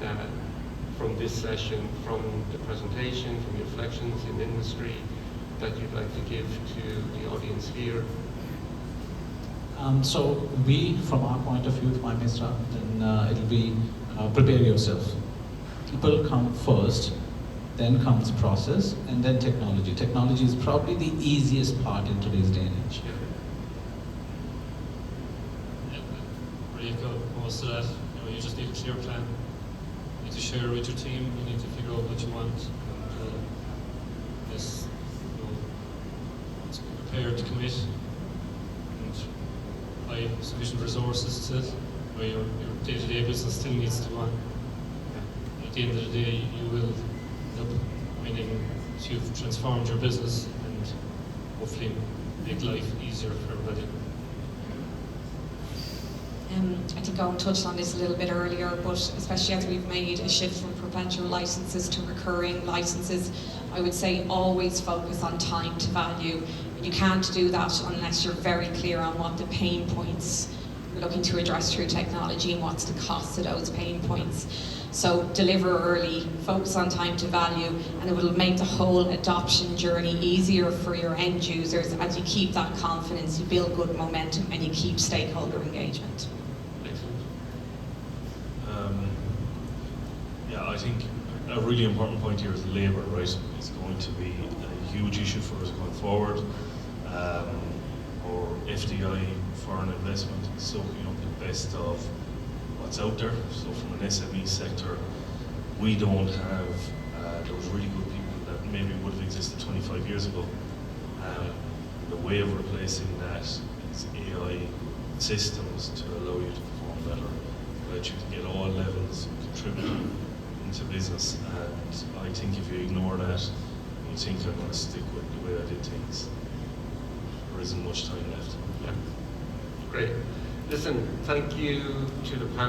that from this session, from the presentation, from your reflections in industry, that you'd like to give to the audience here? So we, from our point of view, if I may start, then it'll be prepare yourself. People come first, then comes process, and then technology. Technology is probably the easiest part in today's day and age. Where you go, most of that, you just need a clear plan. You need to share it with your team, you need to figure out what you want. Yes, to be prepared to commit and apply sufficient resources to it, where your day-to-day business still needs to go on. At the end of the day, you will end up finding that you've transformed your business and hopefully make life easier for everybody. I think Owen touched on this a little bit earlier, but especially as we've made a shift from perpetual licenses to recurring licenses, I would say always focus on time to value. You can't do that unless you're very clear on what the pain points you're looking to address through technology and what's the cost of those pain points. So deliver early, focus on time to value, and it will make the whole adoption journey easier for your end users as you keep that confidence, you build good momentum, and you keep stakeholder engagement. Yeah, I think a really important point here is labour, right? It's going to be a huge issue for us going forward. Or FDI, foreign investment, soaking up the best of what's out there. So from an SME sector, we don't have those really good people that maybe would have existed 25 years ago. The way of replacing that is AI systems to allow you to perform better, that you can get all levels contributing into business. And I think if you ignore that, you think I'm going to stick with the way I did things, there isn't much time left. Yeah. Great. Listen, thank you to the panel.